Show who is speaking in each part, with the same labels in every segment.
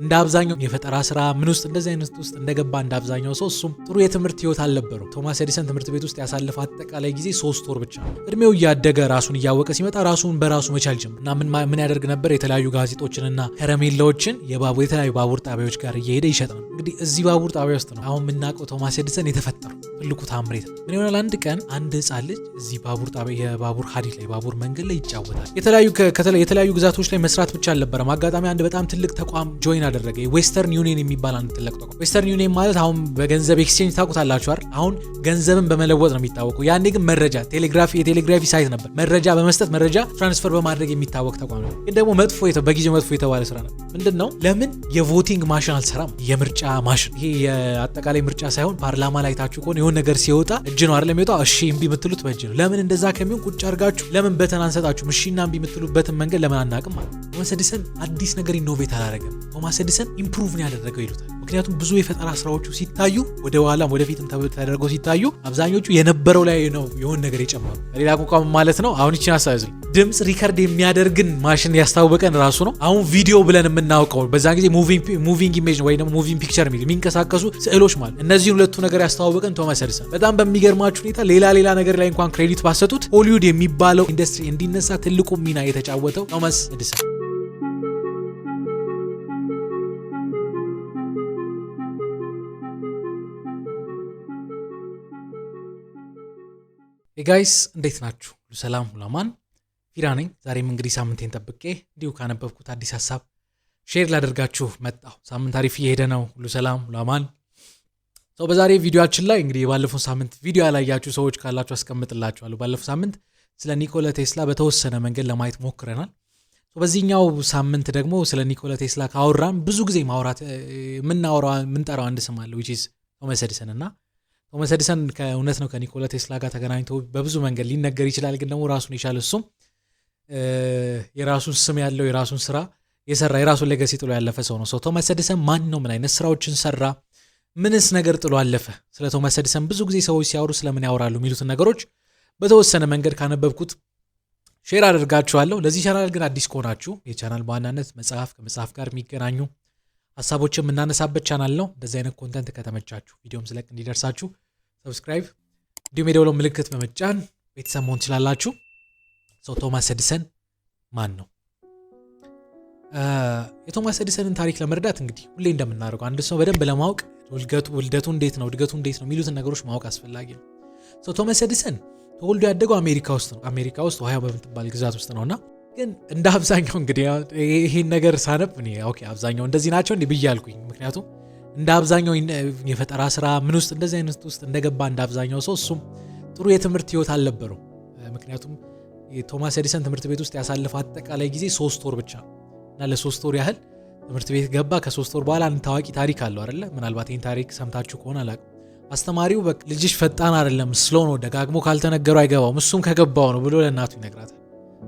Speaker 1: እንደ አብዛኛው የፈጠራ ስራ ምን ውስጥ እንደዚህ አይነት ውስጥ እንደገባ እንደ አብዛኛው ሰው እሱም ጥሩ የትምህርት ህይወት አልነበረው። ቶማስ ኤዲሰን ትምህርት ቤት ውስጥ ያሳለፈ አጠቃላይ ጊዜ 3 ወር ብቻ ነው። እድሜው እያደገ ራሱን እያወቀ ሲመጣ ራሱን በራሱ መቻል ጀመረ እና ምን ያደርግ ነበር? የተለያዩ ጋዜጦችንና ከረሜላዎችን የተለያዩ ባቡር ጣቢያዎች ጋር እየሄደ ይሸጥ ነው። እንግዲህ እዚህ ባቡር ጣቢያ ውስጥ ነው አሁን የምናውቀው ቶማስ ኤዲሰን የተፈጠረው ትልቁ ታምሬት። ምን ይሆናል? አንድ ቀን አንድ ህጻን ልጅ እዚህ ባቡር ጣቢያ የባቡር ሀዲድ ላይ ባቡር መንገድ ላይ ይጫወታል። የተለያዩ ግዛቶች ላይ መስራት ብቻ አልነበረም። አጋጣሚ አንድ በጣም ትልቅ ተቋም ጆይን አደረገ። ዌስተርን ዩኒየን የሚባል አንድ ትልቅ ተቋም። ዌስተርን ዩኒየን ማለት አሁን በገንዘብ ኤክስቼንጅ ታውቁታላችሁ አይደል? አሁን ገንዘብን በመለወጥ ነው የሚታወቀው። ያኔ ግን መረጃ የቴሌግራፊ ሳይት ነበር። መረጃ በመስጠት መረጃ ትራንስፈር በማድረግ የሚታወቅ ተቋም ነው። ግን ደግሞ በጊዜው መጥፎ የተባለ ስራ ነው። ምንድነው? ለምን የቮቲንግ ማሽን አልሰራም? የምርጫ ማሽን፣ ይሄ የአጠቃላይ ምርጫ ሳይሆን ፓርላማ ላይ ታችሁ ከሆነ የሆነ ነገር ሲወጣ እጅ ነው አይደል የሚወጣው? እሺ እምቢ የምትሉት በእጅ ነው። ለምን እንደዛ ከሚሆን ቁጭ አድርጋችሁ ለምን በተን አንሰጣችሁ? እሺና እምቢ የምትሉበትን መንገድ ለምን አናውቅም ማለት። ቶማስ ኤዲሰን አዲስ ነገር ኢኖቬት አላደረገም። ቶማስ ኤዲሰን ኢምፕሩቭ ነው ያደረገው ይሉታል። ምክንያቱም ብዙ የፈጠራ ስራዎቹ ሲታዩ ወደ ኋላም ወደፊትም ተደርገው ሲታዩ አብዛኞቹ የነበረው ላይ ነው የሆነ ነገር የጨመሩ። ሌላ ቋም ማለት ነው። አሁን ይቺን አሳይዙ ድምጽ ሪከርድ የሚያደርግን ማሽን ያስታወቀን ራሱ ነው። አሁን ቪዲዮ ብለን የምናውቀው በዛን ጊዜ ሙቪንግ ኢሜጅ ወይ ደግሞ ሙቪንግ ፒክቸር የሚንቀሳቀሱ ስዕሎች ማለት እነዚህን ሁለቱ ነገር ያስተዋወቀን ቶማስ ኤዲሰን። በጣም በሚገርማችሁ ሁኔታ ሌላ ነገር ላይ እንኳን ክሬዲት ባሰጡት ሆሊውድ የሚባለው ኢንዱስትሪ እንዲነሳ ትልቁ ሚና የተጫወተው ቶማስ ኤዲሰን። ጋይስ እንዴት ናችሁ? ሁሉ ሰላም፣ ሁሉ አማን። ፊራ ነኝ። ዛሬም እንግዲህ ሳምንቴን ጠብቄ እንዲሁ ካነበብኩት አዲስ ሀሳብ ሼር ላደርጋችሁ መጣሁ። ሳምንት አሪፍ እየሄደ ነው። ሁሉ ሰላም፣ ሁሉ አማን። በዛሬ ቪዲዮአችን ላይ እንግዲህ የባለፈው ሳምንት ቪዲዮ ያላያችሁ ሰዎች ካላችሁ አስቀምጥላችኋለሁ። ባለፈው ሳምንት ስለ ኒኮላ ቴስላ በተወሰነ መንገድ ለማየት ሞክረናል። በዚህኛው ሳምንት ደግሞ ስለ ኒኮላ ቴስላ ካወራን ብዙ ጊዜ ማውራት የምንጠራው አንድ ስም አለ which is ቶማስ ኤዲሰን እና ቶማስ ኤዲሰን ከእውነት ነው ከኒኮላ ቴስላ ጋር ተገናኝቶ በብዙ መንገድ ሊነገር ይችላል። ግን ደግሞ ራሱን የቻለ እሱም የራሱን ስም ያለው የራሱን ስራ የሰራ የራሱን ሌጋሲ ጥሎ ያለፈ ሰው ነው። ቶማስ ኤዲሰን ማን ነው? ምን አይነት ስራዎችን ሰራ? ምንስ ነገር ጥሎ አለፈ? ስለ ቶማስ ኤዲሰን ብዙ ጊዜ ሰዎች ሲያወሩ ስለምን ያወራሉ የሚሉትን ነገሮች በተወሰነ መንገድ ካነበብኩት ሼር አደርጋችኋለሁ። ለዚህ ቻናል ግን አዲስ ከሆናችሁ የቻናል በዋናነት ከመጽሐፍ ጋር የሚገናኙ ሀሳቦችን የምናነሳበት ቻናል ነው። እንደዚህ አይነት ኮንተንት ከተመቻችሁ ቪዲዮም ስለቅ እንዲደርሳችሁ ሰብስክራይብ እንዲሁም የደወል ምልክት በመጫን ቤተሰብ መሆን ትችላላችሁ። ቶማስ ኤዲሰን ማን ነው? የቶማስ ኤዲሰንን ታሪክ ለመረዳት እንግዲህ ሁሌ እንደምናደርገው አንድ ሰው በደንብ ለማወቅ ውልደቱ እንዴት ነው እድገቱ እንዴት ነው የሚሉትን ነገሮች ማወቅ አስፈላጊ ነው። ቶማስ ኤዲሰን ተወልዶ ያደገው አሜሪካ ውስጥ ኦሃዮ በምትባል ግዛት ውስጥ ነውና ግን እንደ አብዛኛው እንግዲህ ይሄን ነገር ሳነብ አብዛኛው እንደዚህ ናቸው እንዴ ብዬ አልኩኝ። ምክንያቱም እንደ አብዛኛው የፈጠራ ስራ ምን ውስጥ እንደዚህ አይነት ውስጥ እንደገባ እንደ አብዛኛው ሰው እሱም ጥሩ የትምህርት ህይወት አልነበረው። ምክንያቱም ቶማስ ኤዲሰን ትምህርት ቤት ውስጥ ያሳለፈ አጠቃላይ ጊዜ 3 ወር ብቻ እና ለ3 ወር ያህል ትምህርት ቤት ገባ። ከ3 ወር በኋላ አንድ ታዋቂ ታሪክ አለው አይደለ? ምናልባት ይሄን ታሪክ ሰምታችሁ ከሆነ አላውቅም። አስተማሪው ልጅሽ ፈጣን አይደለም ስሎ ነው፣ ደጋግሞ ካልተነገሩ አይገባውም፣ እሱም ከገባው ነው ብሎ ለእናቱ ይነግራታል።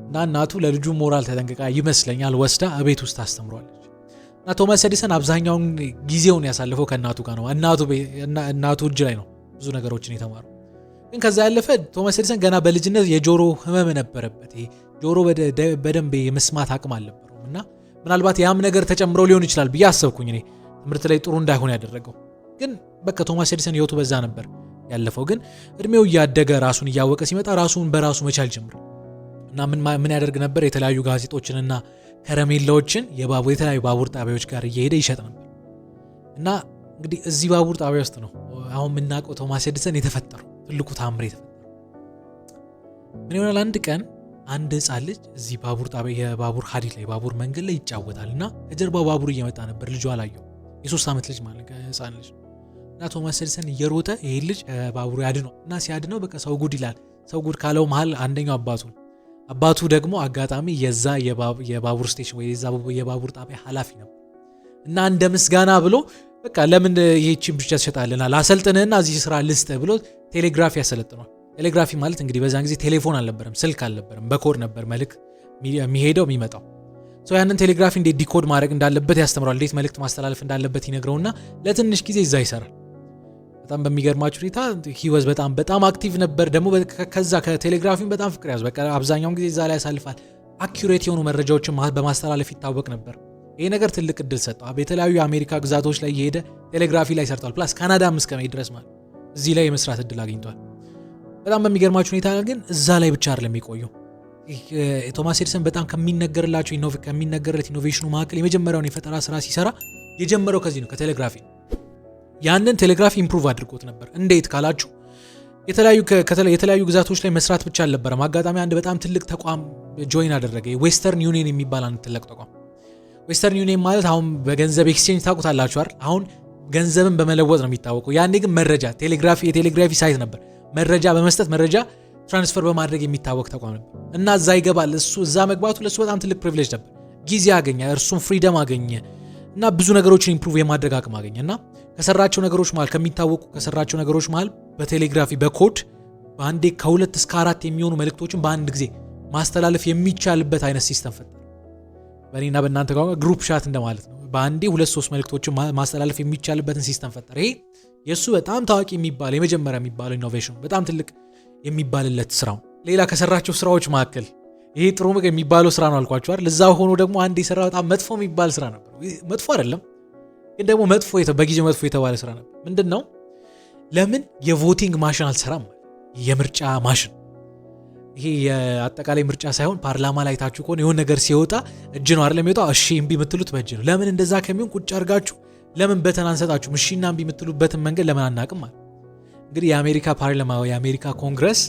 Speaker 1: እና እናቱ ለልጁ ሞራል ተጠንቅቃ ይመስለኛል ወስዳ እቤት ውስጥ አስተምሯለች። እና ቶማስ ኤዲሰን አብዛኛውን ጊዜውን ያሳለፈው ከእናቱ ጋር ነው። እናቱ እጅ ላይ ነው ብዙ ነገሮችን የተማረው። ግን ከዛ ያለፈ ቶማስ ኤዲሰን ገና በልጅነት የጆሮ ህመም ነበረበት። ይሄ ጆሮ በደንብ የመስማት አቅም አልነበረውም እና ምናልባት ያም ነገር ተጨምሮ ሊሆን ይችላል ብዬ አሰብኩኝ እኔ ትምህርት ላይ ጥሩ እንዳይሆን ያደረገው። ግን በቃ ቶማስ ኤዲሰን ህይወቱ በዛ ነበር ያለፈው። ግን እድሜው እያደገ ራሱን እያወቀ ሲመጣ ራሱን በራሱ መቻል ጀመረ እና ምን ያደርግ ነበር? የተለያዩ ጋዜጦችንና ከረሜላዎችን የተለያዩ ባቡር ጣቢያዎች ጋር እየሄደ ይሸጥ ነበር። እና እንግዲህ እዚህ ባቡር ጣቢያ ውስጥ ነው አሁን የምናውቀው ቶማስ ኤዲሰን የተፈጠረው ትልቁ ታምሬ የተፈጠረው። ምን ይሆናል? አንድ ቀን አንድ ህጻን ልጅ እዚህ ባቡር ጣቢያ የባቡር ሀዲድ ላይ ባቡር መንገድ ላይ ይጫወታል እና ከጀርባው ባቡር እየመጣ ነበር። ልጁ አላየው። የ3 ዓመት ልጅ ማለት ህጻን ልጅ እና ቶማስ ኤዲሰን እየሮጠ ይሄ ልጅ ባቡሩ ያድነው እና ሲያድነው በቃ ሰው ጉድ ይላል። ሰው ጉድ ካለው መሃል አንደኛው አባቱ ደግሞ አጋጣሚ የዛ የባቡር ስቴሽን ወይ የዛ የባቡር ጣቢያ ኃላፊ ነበር እና እንደ ምስጋና ብሎ በቃ ለምን ይሄችን ብቻ ተሸጣለና ላሰልጥንህና እዚህ ስራ ልስጥህ ብሎ ቴሌግራፊ ያሰለጥኗል። ቴሌግራፊ ማለት እንግዲህ በዛን ጊዜ ቴሌፎን አልነበረም፣ ስልክ አልነበረም፣ በኮድ ነበር መልእክት የሚሄደው የሚመጣው። ያንን ቴሌግራፊ እንዴት ዲኮድ ማድረግ እንዳለበት ያስተምራል። እንዴት መልእክት ማስተላለፍ እንዳለበት ይነግረውና ለትንሽ ጊዜ እዛ ይሰራል። በጣም በሚገርማችሁ ሁኔታ ሂወዝ በጣም አክቲቭ ነበር። ደግሞ ከዛ ከቴሌግራፊም በጣም ፍቅር ያዘ። በቃ አብዛኛውን ጊዜ እዛ ላይ ያሳልፋል። አኩሬት የሆኑ መረጃዎችን በማስተላለፍ ይታወቅ ነበር። ይሄ ነገር ትልቅ እድል ሰጠው። በተለያዩ የአሜሪካ ግዛቶች ላይ የሄደ ቴሌግራፊ ላይ ሰርቷል። ፕላስ ካናዳም እስከመሄድ ድረስ ማለት እዚህ ላይ የመስራት እድል አግኝቷል። በጣም በሚገርማችሁ ሁኔታ ግን እዛ ላይ ብቻ አይደለም የሚቆየው። ቶማስ ኤዲሰን በጣም ከሚነገርለት ኢኖቬሽኑ መካከል የመጀመሪያውን የፈጠራ ስራ ሲሰራ የጀመረው ከዚህ ነው፣ ከቴሌግራፊ። ያንን ቴሌግራፊ ኢምፕሩቭ አድርጎት ነበር። እንዴት ካላችሁ የተለያዩ ግዛቶች ላይ መስራት ብቻ አልነበረም። አጋጣሚ አንድ በጣም ትልቅ ተቋም ጆይን አደረገ። ዌስተርን ዩኒየን የሚባል አንድ ትልቅ ተቋም። ዌስተርን ዩኒየን ማለት አሁን በገንዘብ ኤክስቼንጅ ታውቁታላችሁ አይደል? አሁን ገንዘብን በመለወጥ ነው የሚታወቀው። ያኔ ግን መረጃ የቴሌግራፊ ሳይት ነበር። መረጃ በመስጠት መረጃ ትራንስፈር በማድረግ የሚታወቅ ተቋም ነበር እና እዛ ይገባል። እዛ መግባቱ ለሱ በጣም ትልቅ ፕሪቪሌጅ ነበር። ጊዜ አገኘ፣ እርሱም ፍሪደም አገኘ እና ብዙ ነገሮችን ኢምፕሩቭ የማድረግ አቅም አገኘ እና ከሰራቸው ነገሮች መሃል በቴሌግራፊ በኮድ በአንዴ ከ2 እስከ 4 የሚሆኑ መልእክቶችን በአንድ ጊዜ ማስተላለፍ የሚቻልበት አይነት ሲስተም ፈጠረ። በእኔና በእናንተ ጋር ግሩፕ ሻት እንደማለት ነው። በአንዴ 2-3 መልእክቶችን ማስተላለፍ የሚቻልበትን ሲስተም ፈጠረ። ይሄ የሱ በጣም ታዋቂ የመጀመሪያ የሚባለው ኢኖቬሽን፣ በጣም ትልቅ የሚባልለት ስራው። ሌላ ከሰራቸው ስራዎች መካከል ይሄ ጥሩ የሚባለው ስራ ነው አልኳችሁ አይደል? እዛ ሆኖ ደግሞ አንድ የሰራ በጣም መጥፎ የሚባል ስራ ነበር። መጥፎ አይደለም ግን ደግሞ በጊዜው መጥፎ የተባለ ስራ ነበር። ምንድነው? ለምን የቮቲንግ ማሽን አልሰራም? የምርጫ ማሽን፣ ይሄ የአጠቃላይ ምርጫ ሳይሆን ፓርላማ ላይ ታችሁ ከሆነ የሆነ ነገር ሲወጣ እጅ ነው አይደል የሚወጣው? እሺ እምቢ የምትሉት በእጅ ነው። ለምን እንደዛ ከሚሆን ቁጭ አድርጋችሁ ለምን በተን አንሰጣችሁ? እሺና እምቢ የምትሉበትን መንገድ ለምን አናቅም ማለት። እንግዲህ የአሜሪካ ፓርላማ የአሜሪካ ኮንግረስ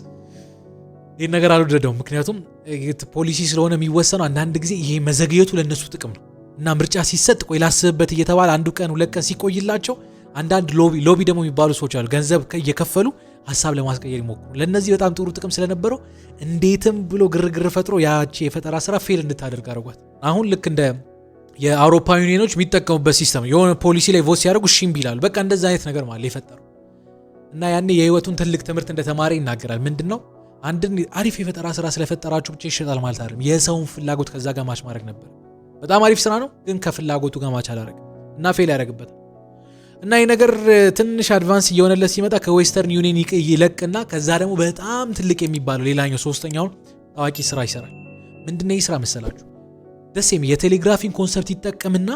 Speaker 1: ይህን ነገር አልወደደውም። ምክንያቱም ፖሊሲ ስለሆነ የሚወሰነው አንዳንድ ጊዜ ይሄ መዘግየቱ ለነሱ ጥቅም ነው እና ምርጫ ሲሰጥ ቆይ ላስብበት እየተባለ 1 ቀን 2 ቀን ሲቆይላቸው አንዳንድ ሎቢ ደግሞ የሚባሉ ሰዎች አሉ፣ ገንዘብ እየከፈሉ ሀሳብ ለማስቀየር ይሞክሩ። ለነዚህ በጣም ጥሩ ጥቅም ስለነበረው እንዴትም ብሎ ግርግር ፈጥሮ ያቺ የፈጠራ ስራ ፌል እንድታደርግ አድርጓት። አሁን ልክ እንደ የአውሮፓ ዩኒየኖች የሚጠቀሙበት ሲስተም የሆነ ፖሊሲ ላይ ቮት ሲያደርጉ እሺ እምቢ ይላሉ። በቃ እንደዛ አይነት ነገር ማለት የፈጠሩ እና ያኔ የህይወቱን ትልቅ ትምህርት እንደተማረ ይናገራል። ምንድነው? አንድን አሪፍ የፈጠራ ስራ ስለፈጠራችሁ ብቻ ይሸጣል ማለት አይደለም። የሰውን ፍላጎት ከዛ ጋር ማች ማድረግ ነበር። በጣም አሪፍ ስራ ነው፣ ግን ከፍላጎቱ ጋር ማች አላደረገም እና ፌል ያደርግበታል። እና ይህ ነገር ትንሽ አድቫንስ እየሆነለት ሲመጣ ከዌስተርን ዩኒየን ይለቅና ከዛ ደግሞ በጣም ትልቅ የሚባለው ሌላኛው ሶስተኛውን ታዋቂ ስራ ይሰራል። ምንድነው ይህ ስራ መሰላችሁ? ደሴም የቴሌግራፊን ኮንሰፕት ይጠቀምና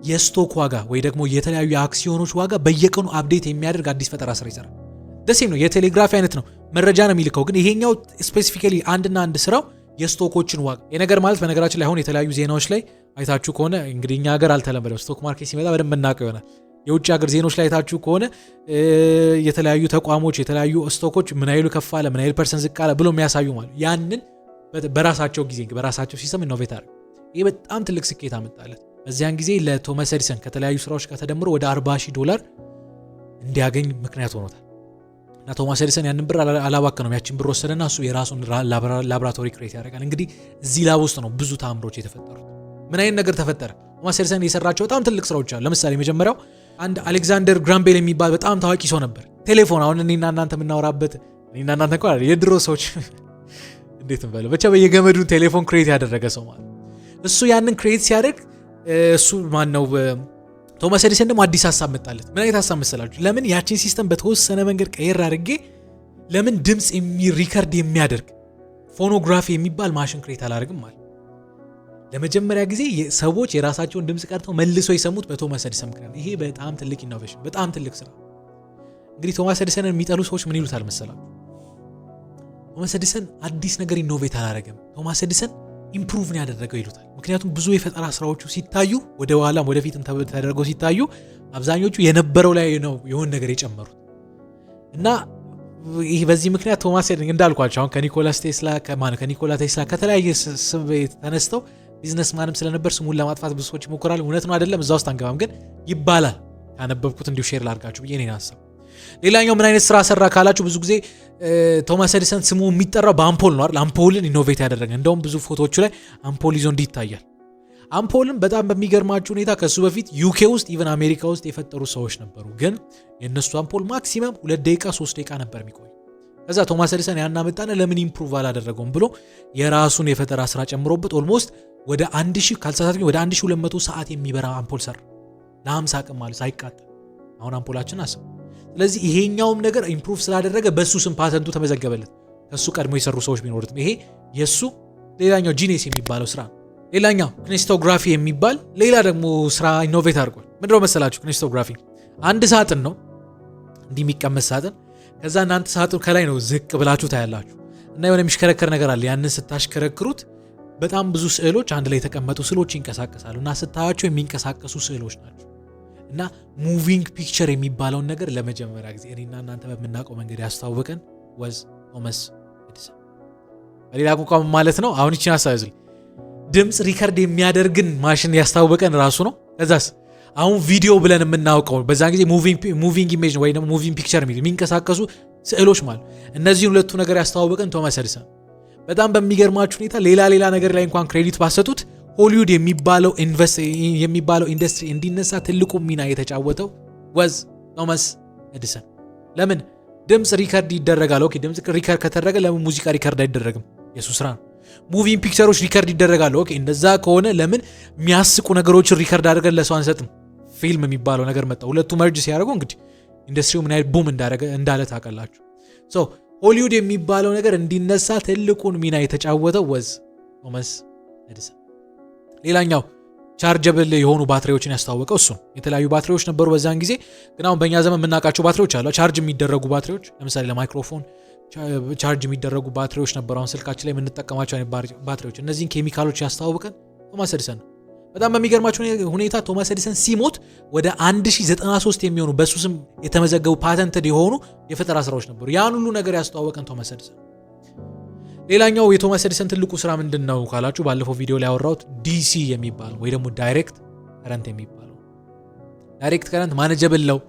Speaker 1: የስቶክ ዋጋ ወይ ደግሞ የተለያዩ የአክሲዮኖች ዋጋ በየቀኑ አፕዴት የሚያደርግ አዲስ ፈጠራ ስራ ይሰራል። ደሴም ነው የቴሌግራፊ አይነት ነው፣ መረጃ ነው የሚልከው። ግን ይሄኛው ስፔሲፊካሊ አንድ ስራው የስቶኮችን ዋጋ የነገር ማለት በነገራችን ላይ አሁን የተለያዩ ዜናዎች ላይ አይታችሁ ከሆነ እንግዲህ እኛ ሀገር አልተለመደም። ስቶክ ማርኬት ሲመጣ በደንብ እናውቀው ይሆናል። የውጭ ሀገር ዜናዎች ላይ አይታችሁ ከሆነ የተለያዩ ተቋሞች የተለያዩ ስቶኮች ምን ያህሉ ከፍ አለ፣ ምን ያህል ፐርሰንት ዝቅ አለ ብሎ የሚያሳዩ ማለት ያንን በራሳቸው ጊዜ በራሳቸው ሲስተም ኢኖቬት አደረገ። ይሄ በጣም ትልቅ ስኬት አመጣለት። በዚያን ጊዜ ለቶማስ ኤዲሰን ከተለያዩ ስራዎች ጋር ተደምሮ ወደ $40,000 እንዲያገኝ ምክንያት ሆኖታል። እና ቶማስ ኤዲሰን ያንን ብር አላባከነውም። ያችን ብር ወሰደና እሱ የራሱን ላቦራቶሪ ክሬት ያደርጋል። እንግዲህ እዚህ ላብ ውስጥ ነው ብዙ ታምሮች የተፈጠሩት። ምን አይነት ነገር ተፈጠረ? ቶማስ ኤዲሰን የሰራቸው በጣም ትልቅ ስራዎች አሉ። ለምሳሌ መጀመሪያው አንድ አሌክዛንደር ግራምቤል የሚባል በጣም ታዋቂ ሰው ነበር። ቴሌፎን አሁን እኔና እናንተ የምናወራበት እኔና እናንተ እንኳን የድሮ ሰዎች እንዴት እንበለው ብቻ በየገመዱ ቴሌፎን ክሬት ያደረገ ሰው ማለት እሱ ያንን ክሬት ሲያደርግ እሱ ማን ነው ቶማስ ኤዲሰን ደግሞ አዲስ ሐሳብ መጣለት። ምን አይነት ሐሳብ መሰላችሁ? ለምን ያቺን ሲስተም በተወሰነ መንገድ ቀየር አድርጌ ለምን ድምጽ ሪከርድ የሚያደርግ ፎኖግራፊ የሚባል ማሽን ክሬት አላደርግም ማለት። ለመጀመሪያ ጊዜ ሰዎች የራሳቸውን ድምጽ ቀርተው መልሶ የሰሙት በቶማስ ኤዲሰን ምክንያት። ይሄ በጣም ትልቅ ኢኖቬሽን፣ በጣም ትልቅ ስራ። እንግዲህ ቶማስ ኤዲሰንን የሚጠሉ ሰዎች ምን ይሉታል መሰላችሁ? ቶማስ ኤዲሰን አዲስ ነገር ኢኖቬት አላደረገም፣ ቶማስ ኤዲሰን ኢምፕሩቭ ነው ያደረገው ይሉታል። ምክንያቱም ብዙ የፈጠራ ስራዎቹ ሲታዩ ወደ ኋላም ወደፊትም ተደርገው ሲታዩ አብዛኞቹ የነበረው ላይ ነው የሆነ ነገር የጨመሩት እና ይህ በዚህ ምክንያት ቶማስ ኤዲሰን እንዳልኳቸው አሁን ከኒኮላ ቴስላ ከተለያየ ስም ተነስተው ቢዝነስማንም ስለነበር ስሙን ለማጥፋት ብዙ ሰዎች ይሞክራሉ። እውነት ነው አይደለም እዛ ውስጥ አንገባም፣ ግን ይባላል። ያነበብኩት እንዲሁ ሼር ላድርጋችሁ ብዬ ነው ሐሳብ። ሌላኛው ምን አይነት ስራ ሰራ ካላችሁ ብዙ ጊዜ ቶማስ ኤዲሰን ስሙ የሚጠራው በአምፖል ነው አይደል? አምፖልን ኢኖቬት ያደረገ እንደውም ብዙ ፎቶዎቹ ላይ አምፖል ይዞ እንዲታያል። አምፖልን በጣም በሚገርማችሁ ሁኔታ ከሱ በፊት ዩኬ ውስጥ ኢቨን አሜሪካ ውስጥ የፈጠሩ ሰዎች ነበሩ። ግን የነሱ አምፖል ማክሲመም 2 ደቂቃ 3 ደቂቃ ነበር የሚቆይ። ከዛ ቶማስ ኤዲሰን ያናመጣነ ለምን ኢምፕሩቭ አላደረገውም ብሎ የራሱን የፈጠራ ስራ ጨምሮበት ኦልሞስት ወደ 1000 ካልተሳሳትኩኝ ወደ 1200 ሰዓት የሚበራ አምፖል ሰራ ለ50 ቀን ማለት ሳይቃጠል። አሁን አምፖላችን አስቡ። ስለዚህ ይሄኛውም ነገር ኢምፕሩቭ ስላደረገ በሱ ስም ፓተንቱ ተመዘገበለት። ከሱ ቀድሞ የሰሩ ሰዎች ቢኖሩትም ይሄ የሱ ሌላኛው ጂኒየስ የሚባለው ስራ ነው። ሌላኛው ክኔስቶግራፊ የሚባል ሌላ ደግሞ ስራ ኢኖቬት አድርጓል። ምንድነው መሰላችሁ? ክኔስቶግራፊ አንድ ሳጥን ነው እንዲህ የሚቀመጥ ሳጥን። ከዛ እናንተ ሳጥን ከላይ ነው ዝቅ ብላችሁ ታያላችሁ እና የሆነ የሚሽከረከር ነገር አለ። ያንን ስታሽከረክሩት በጣም ብዙ ስዕሎች አንድ ላይ የተቀመጡ ስዕሎች ይንቀሳቀሳሉ እና ስታያቸው የሚንቀሳቀሱ ስዕሎች ናቸው። እና ሙቪንግ ፒክቸር የሚባለውን ነገር ለመጀመሪያ ጊዜ እኔና እናንተ በምናውቀው መንገድ ያስተዋወቀን ወዝ ቶማስ ኤዲሰን። በሌላ ቋንቋ ማለት ነው አሁን ይችን አሳይዙልኝ ድምፅ ሪከርድ የሚያደርግን ማሽን ያስተዋወቀን ራሱ ነው። ከዛስ አሁን ቪዲዮ ብለን የምናውቀው በዛን ጊዜ ሙቪንግ ኢሜጅ ወይ ደግሞ ሙቪንግ ፒክቸር የሚንቀሳቀሱ ስዕሎች ማለት እነዚህን ሁለቱ ነገር ያስተዋወቀን ቶማስ ኤዲሰን። በጣም በሚገርማችሁ ሁኔታ ሌላ ነገር ላይ እንኳን ክሬዲት ባሰጡት ሆሊውድ የሚባለው ኢንዱስትሪ እንዲነሳ ትልቁ ሚና የተጫወተው ወዝ ቶማስ ኤዲሰን። ለምን ድምፅ ሪከርድ ይደረጋል? ኦኬ ድምፅ ሪከርድ ከተደረገ ለምን ሙዚቃ ሪከርድ አይደረግም? የሱ ስራ ነው። ሙቪንግ ፒክቸሮች ሪከርድ ይደረጋሉ። ኦኬ እንደዛ ከሆነ ለምን የሚያስቁ ነገሮችን ሪከርድ አድርገን ለሰው አንሰጥም? ፊልም የሚባለው ነገር መጣ። ሁለቱ መርጅ ሲያደርጉ እንግዲህ ኢንዱስትሪው ምን አይነት ቡም እንዳለ ታውቃላችሁ። ሶ ሆሊውድ የሚባለው ነገር እንዲነሳ ትልቁን ሚና የተጫወተው ወዝ ቶማስ ኤዲሰን። ሌላኛው ቻርጀብል የሆኑ ባትሪዎችን ያስተዋወቀው እሱ ነው። የተለያዩ ባትሪዎች ነበሩ በዛን ጊዜ፣ ግን አሁን በእኛ ዘመን የምናውቃቸው ባትሪዎች አሉ። ቻርጅ የሚደረጉ ባትሪዎች፣ ለምሳሌ ለማይክሮፎን ቻርጅ የሚደረጉ ባትሪዎች ነበሩ። አሁን ስልካችን ላይ የምንጠቀማቸው ባትሪዎች። እነዚህን ኬሚካሎች ያስተዋወቀን ቶማስ ኤዲሰን ነው። በጣም በሚገርማቸው ሁኔታ ቶማስ ኤዲሰን ሲሞት ወደ 1093 የሚሆኑ በሱ ስም የተመዘገቡ ፓተንትድ የሆኑ የፈጠራ ስራዎች ነበሩ። ያን ሁሉ ነገር ያስተዋወቀን ቶማስ ኤዲሰን። ሌላኛው የቶማስ ኤዲሰን ትልቁ ስራ ምንድን ነው ካላችሁ፣ ባለፈው ቪዲዮ ላይ ያወራሁት ዲሲ የሚባለው ወይ ደግሞ ዳይሬክት ከረንት የሚባለው። ዳይሬክት ከረንት ማኔጀብል ነው።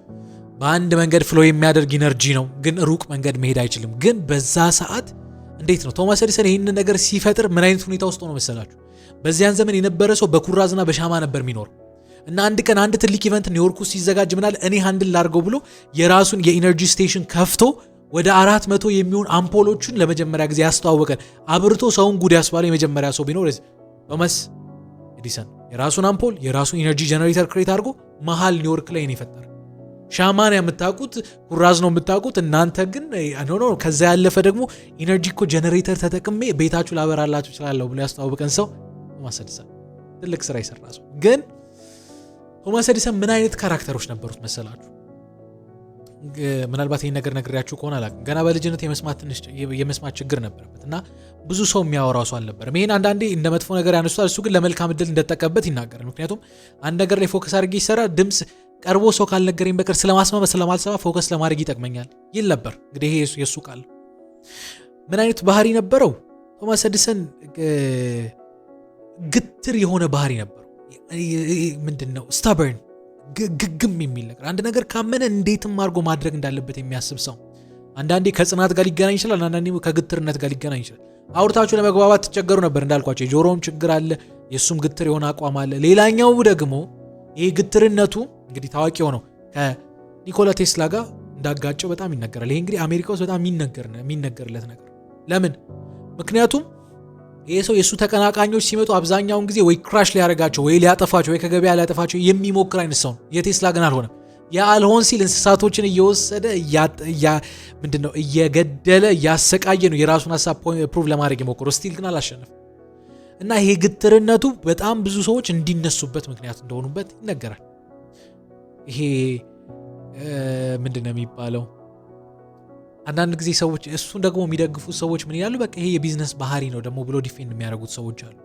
Speaker 1: በአንድ መንገድ ፍሎ የሚያደርግ ኢነርጂ ነው፣ ግን ሩቅ መንገድ መሄድ አይችልም። ግን በዛ ሰዓት እንዴት ነው ቶማስ ኤዲሰን ይህንን ነገር ሲፈጥር ምን አይነት ሁኔታ ውስጥ ሆኖ መሰላችሁ? በዚያን ዘመን የነበረ ሰው በኩራዝና በሻማ ነበር የሚኖር እና አንድ ቀን አንድ ትልቅ ኢቨንት ኒውዮርክ ውስጥ ሲዘጋጅ ምናል እኔ ሃንድል ላድርገው ብሎ የራሱን የኢነርጂ ስቴሽን ከፍቶ ወደ 400 የሚሆን አምፖሎችን ለመጀመሪያ ጊዜ ያስተዋወቀን አብርቶ ሰውን ጉድ ያስባለ የመጀመሪያ ሰው ቢኖር ቶማስ ኤዲሰን። የራሱን አምፖል የራሱን ኢነርጂ ጀነሬተር ክሬት አድርጎ መሃል ኒውዮርክ ላይ ነው የፈጠረ። ሻማን የምታውቁት ኩራዝ ነው የምታውቁት እናንተ ግን ኖ ከዛ ያለፈ ደግሞ ኢነርጂ እኮ ጀነሬተር ተጠቅሜ ቤታችሁ ላበራላችሁ እችላለሁ ብሎ ያስተዋወቀን ሰው ቶማስ ኤዲሰን። ትልቅ ስራ የሰራ ሰው። ግን ቶማስ ኤዲሰን ምን አይነት ካራክተሮች ነበሩት መሰላችሁ? ምናልባት ይህን ነገር ነግሬያችሁ ከሆነ አላውቅም። ገና በልጅነት የመስማት ችግር ነበረበት እና ብዙ ሰው የሚያወራው ሰው አልነበረም። ይሄን አንዳንዴ እንደ መጥፎ ነገር ያነሱታል። እሱ ግን ለመልካም እድል እንደተጠቀበት ይናገራል። ምክንያቱም አንድ ነገር ላይ ፎከስ አድርጌ ይሰራ ድምፅ ቀርቦ ሰው ካልነገረኝ በቀር ስለማስማመት ስለማልሰማ ፎከስ ለማድረግ ይጠቅመኛል ይል ነበር። እንግዲህ ይሄ የሱ ቃል። ምን አይነት ባህሪ ነበረው ቶማስ ኤዲሰን? ግትር የሆነ ባህሪ ነበረው። ምንድነው ስታበርን፣ ግግም የሚል ነገር። አንድ ነገር ካመነ እንዴትም አድርጎ ማድረግ እንዳለበት የሚያስብ ሰው። አንዳንዴ ከጽናት ጋር ሊገናኝ ይችላል፣ አንዳንዴ ከግትርነት ጋር ሊገናኝ ይችላል። አውርታችሁ ለመግባባት ትቸገሩ ነበር እንዳልኳቸው። የጆሮውን ችግር አለ፣ የሱም ግትር የሆነ አቋም አለ። ሌላኛው ደግሞ ይሄ ግትርነቱ እንግዲህ ታዋቂ ሆነው ከኒኮላ ቴስላ ጋር እንዳጋጨው በጣም ይነገራል። ይሄ እንግዲህ አሜሪካ ውስጥ በጣም የሚነገርለት ነገር። ለምን? ምክንያቱም ይሄ ሰው የሱ ተቀናቃኞች ሲመጡ አብዛኛውን ጊዜ ወይ ክራሽ ሊያደርጋቸው ወይ ሊያጠፋቸው ወይ ከገበያ ሊያጠፋቸው የሚሞክር አይነት ሰው ነው። የቴስላ ግን አልሆነም። የአልሆን ሲል እንስሳቶችን እየወሰደ ምንድነው እየገደለ እያሰቃየ ነው የራሱን ሀሳብ ፕሩቭ ለማድረግ የሞከረው። ስቲል ግን አላሸነፈም። እና ይሄ ግትርነቱ በጣም ብዙ ሰዎች እንዲነሱበት ምክንያት እንደሆኑበት ይነገራል። ይሄ ምንድነው የሚባለው? አንዳንድ ጊዜ ሰዎች እሱን ደግሞ የሚደግፉት ሰዎች ምን ይላሉ? በቃ ይሄ የቢዝነስ ባህሪ ነው ደግሞ ብሎ ዲፌንድ የሚያደርጉት ሰዎች አሉ።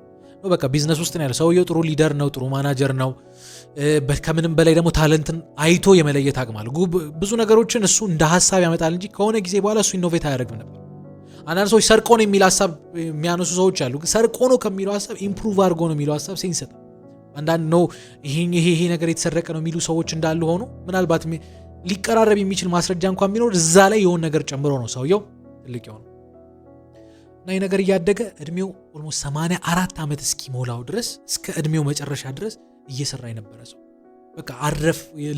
Speaker 1: በቃ ቢዝነስ ውስጥ ነው ያለው ሰውየው። ጥሩ ሊደር ነው፣ ጥሩ ማናጀር ነው። ከምንም በላይ ደግሞ ታለንትን አይቶ የመለየት አቅም አለው። ብዙ ነገሮችን እሱ እንደ ሀሳብ ያመጣል እንጂ ከሆነ ጊዜ በኋላ እሱ ኢኖቬት አያደርግም ነበር። አንዳንድ ሰዎች ሰርቆ ነው የሚል ሀሳብ የሚያነሱ ሰዎች አሉ። ሰርቆ ነው ከሚለው ሀሳብ ኢምፕሩቭ አድርጎ ነው የሚለው ሀሳብ ሴንስ ይሰጣል። አንዳንድ ነው ይሄ ነገር የተሰረቀ ነው የሚሉ ሰዎች እንዳሉ ሆኖ ምናልባት ሊቀራረብ የሚችል ማስረጃ እንኳን ቢኖር እዛ ላይ የሆነ ነገር ጨምሮ ነው ሰውየው ትልቅ የሆነው። እና ይህ ነገር እያደገ እድሜው ኦልሞስት 84 ዓመት እስኪሞላው ድረስ እስከ እድሜው መጨረሻ ድረስ እየሰራ የነበረ ሰው። በቃ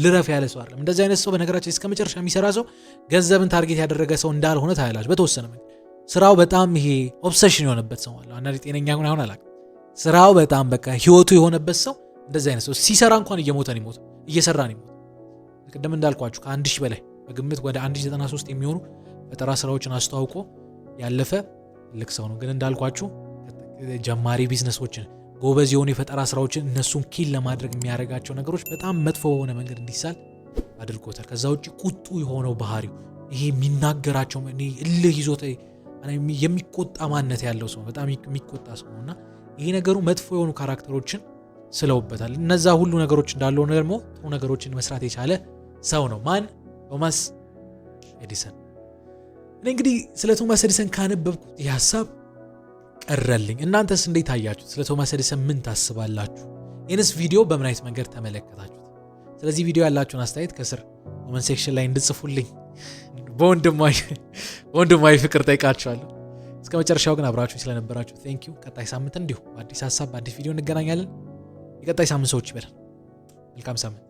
Speaker 1: ልረፍ ያለ ሰው አይደለም። እንደዚህ አይነት ሰው በነገራችን እስከ መጨረሻ የሚሰራ ሰው ገንዘብን ታርጌት ያደረገ ሰው እንዳልሆነ ታያላችሁ። በተወሰነ መንገድ ስራው በጣም ይሄ ኦብሰሽን የሆነበት ሰው አለ። አንዳንዴ ጤነኛ ሆነ አሁን አላውቅም። ስራው በጣም በቃ ህይወቱ የሆነበት ሰው እንደዚህ አይነት ሰው ሲሰራ እንኳን እየሞተ ነው የሚሞተው፣ እየሰራ ነው የሚሞተው። ቅድም እንዳልኳችሁ ከ1000 በላይ በግምት ወደ 1093 የሚሆኑ ፈጠራ ስራዎችን አስተዋውቆ ያለፈ ትልቅ ሰው ነው። ግን እንዳልኳችሁ ጀማሪ ቢዝነሶችን ጎበዝ የሆኑ የፈጠራ ስራዎችን እነሱን ኪል ለማድረግ የሚያደርጋቸው ነገሮች በጣም መጥፎ በሆነ መንገድ እንዲሳል አድርጎታል። ከዛ ውጪ ቁጡ የሆነው ባህሪው ይሄ የሚናገራቸው እልህ ይዞት የሚቆጣ ማንነት ያለው ሰው በጣም የሚቆጣ ሰው ነውና ይሄ ነገሩ መጥፎ የሆኑ ካራክተሮችን ስለውበታል። እነዛ ሁሉ ነገሮች እንዳለው ደግሞ ጥሩ ነገሮችን መስራት የቻለ ሰው ነው። ማን? ቶማስ ኤዲሰን። እኔ እንግዲህ ስለ ቶማስ ኤዲሰን ካነበብኩት ይህ ሀሳብ ቀረልኝ። እናንተስ እንዴት አያችሁት? ስለ ቶማስ ኤዲሰን ምን ታስባላችሁ? ይህንስ ቪዲዮ በምን አይነት መንገድ ተመለከታችሁት? ስለዚህ ቪዲዮ ያላችሁን አስተያየት ከስር ኮመንት ሴክሽን ላይ እንድጽፉልኝ በወንድማዊ ፍቅር ጠይቃችኋለሁ። እስከ መጨረሻው ግን አብራችሁ ስለነበራችሁ ቴንኪው። ቀጣይ ሳምንት እንዲሁ በአዲስ ሀሳብ በአዲስ ቪዲዮ እንገናኛለን። የቀጣይ ሳምንት ሰዎች ይበላል። መልካም ሳምንት።